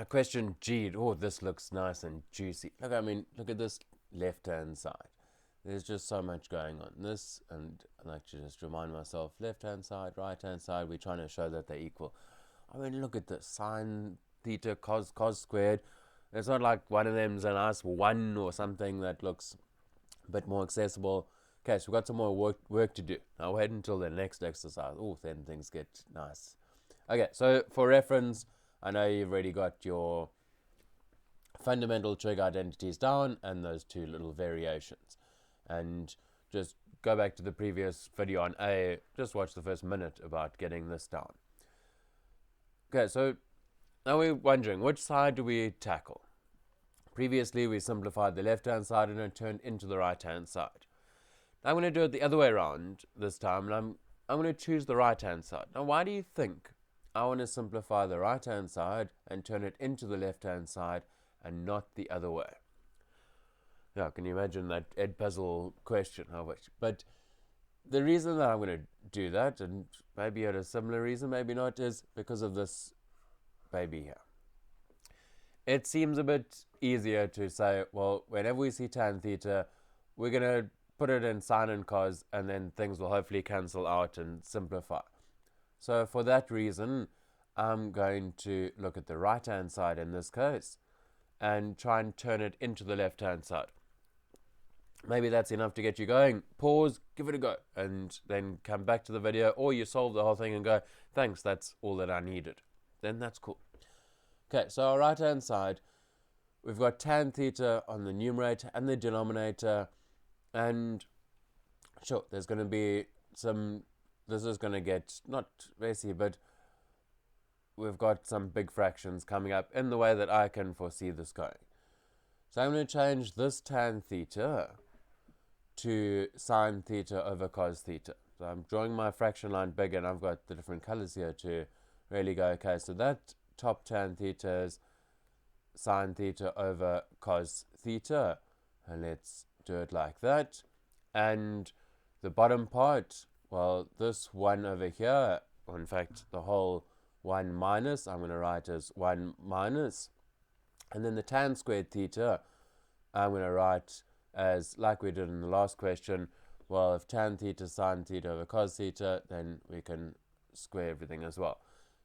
question G. Oh, this looks nice and juicy. Look, I mean, look at this left-hand side. There's just so much going on. This, and I like to just remind myself, left-hand side, right-hand side, we're trying to show that they're equal. I mean, look at this. Sine theta cos squared. It's not like one of them's a nice one or something that looks a bit more accessible. Okay, so we've got some more work to do. I'll wait until the next exercise. Oh, then things get nice. Okay, so for reference, I know you've already got your fundamental trig identities down and those two little variations. And just go back to the previous video on A, just watch the first minute about getting this down. Okay, so now we're wondering, which side do we tackle? Previously, we simplified the left-hand side and it turned into the right-hand side. Now I'm going to do it the other way around this time, and I'm going to choose the right-hand side. Now, why do you think I want to simplify the right-hand side and turn it into the left-hand side and not the other way? Now, can you imagine that Edpuzzle question? I wish. But the reason that I'm going to do that, and maybe at a similar reason, maybe not, is because of this baby here. It seems a bit easier to say, well, whenever we see tan theta, we're going to put it in sine and cos, and then things will hopefully cancel out and simplify. So for that reason, I'm going to look at the right-hand side in this case and try and turn it into the left-hand side. Maybe that's enough to get you going. Pause, give it a go, and then come back to the video, or you solve the whole thing and go, thanks, that's all that I needed. Then that's cool. Okay, so our right-hand side, we've got tan theta on the numerator and the denominator, and sure, there's going to be some, this is going to get, not messy, but we've got some big fractions coming up in the way that I can foresee this going. So I'm going to change this tan theta to sine theta over cos theta. So I'm drawing my fraction line big, and I've got the different colors here to really go, okay, so that top tan theta is sine theta over cos theta. And let's do it like that. And the bottom part, well, this 1 over here, or in fact, the whole 1 minus, I'm going to write as 1 minus. And then the tan squared theta, I'm going to write as, like we did in the last question, well, if tan theta sine theta over cos theta, then we can square everything as well.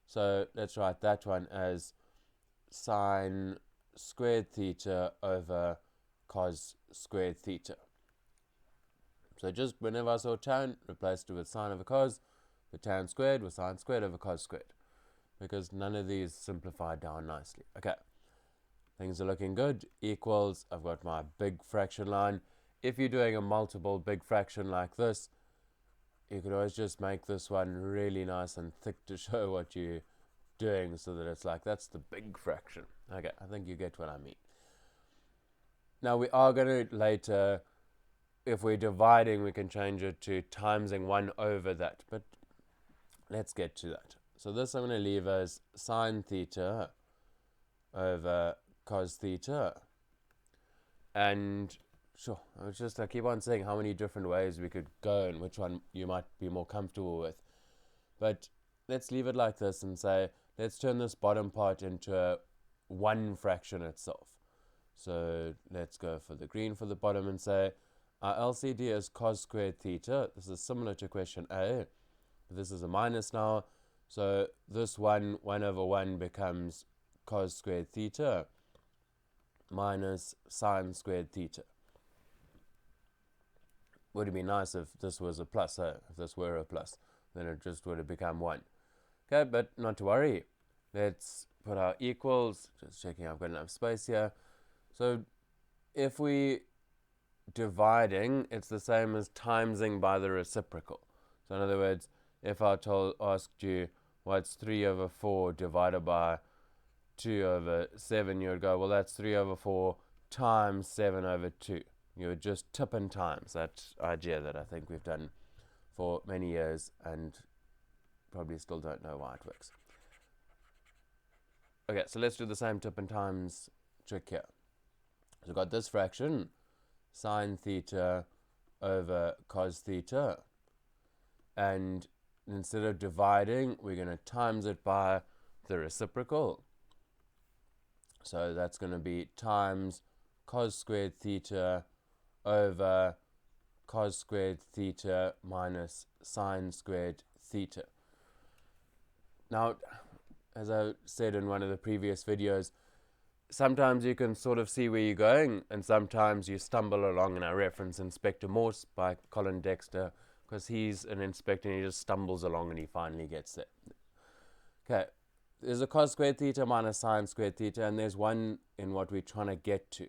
So let's write that one as sine squared theta over cos squared theta. So just whenever I saw tan, replaced it with sine over cos, the tan squared was sine squared over cos squared, because none of these simplify down nicely. Okay, things are looking good. Equals, I've got my big fraction line. If you're doing a multiple big fraction like this, you could always just make this one really nice and thick to show what you're doing, so that it's like, that's the big fraction. Okay, I think you get what I mean. Now we are going to later, if we're dividing, we can change it to timesing 1 over that, but let's get to that. So this I'm going to leave as sine theta over cos theta. And sure, I keep on saying how many different ways we could go and which one you might be more comfortable with. But let's leave it like this and say, let's turn this bottom part into a 1 fraction itself. So let's go for the green for the bottom and say, our LCD is cos squared theta. This is similar to question A. This is a minus now. So this 1 over 1 becomes cos squared theta minus sine squared theta. Would it be nice if this was a plus? If this were a plus, then it just would have become 1. Okay, but not to worry. Let's put our equals. Just checking I've got enough space here. So if we dividing, it's the same as timesing by the reciprocal. So in other words, if I asked you what's 3 over 4 divided by 2 over 7, you would go, well, that's 3 over 4 times 7 over 2. You would just tip and times, that idea that I think we've done for many years and probably still don't know why it works. Okay, so let's do the same tip and times trick here. So we've got this fraction, sine theta over cos theta, and instead of dividing, we're going to times it by the reciprocal. So that's going to be times cos squared theta over cos squared theta minus sine squared theta. Now, as I said in one of the previous videos, sometimes you can sort of see where you're going, and sometimes you stumble along. And I reference Inspector Morse by Colin Dexter, because he's an inspector and he just stumbles along and he finally gets there. Okay, there's a cos squared theta minus sine squared theta, and there's one in what we're trying to get to.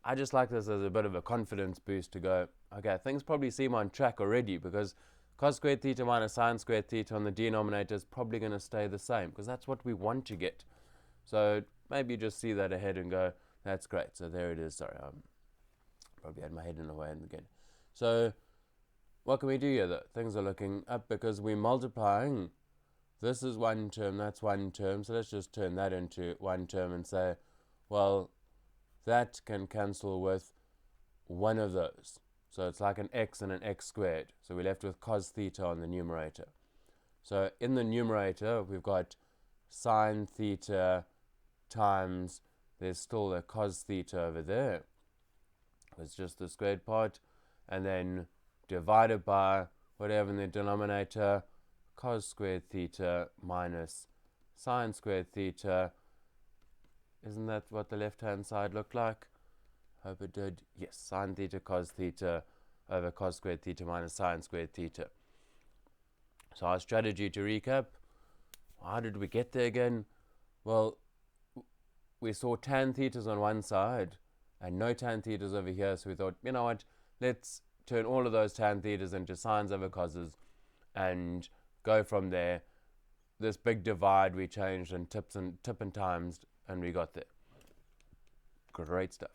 I just like this as a bit of a confidence boost to go, okay, things probably seem on track already, because cos squared theta minus sine squared theta on the denominator is probably going to stay the same, because that's what we want to get. So maybe just see that ahead and go, that's great. So there it is. Sorry, I probably had my head in the way again. So what can we do here though? Things are looking up because we're multiplying. This is one term, that's one term. So let's just turn that into one term and say, well, that can cancel with one of those. So it's like an x and an x squared. So we're left with cos theta on the numerator. So in the numerator, we've got sine theta times, there's still a cos theta over there. It's just the squared part. And then divided by whatever in the denominator, cos squared theta minus sine squared theta. Isn't that what the left-hand side looked like? Hope it did. Yes, sine theta cos theta over cos squared theta minus sine squared theta. So our strategy, to recap, how did we get there again? Well, we saw tan thetas on one side and no tan thetas over here, so we thought, you know what, let's turn all of those tan thetas into sines over coses and go from there. This big divide we changed and tip and times, and we got there. Great stuff.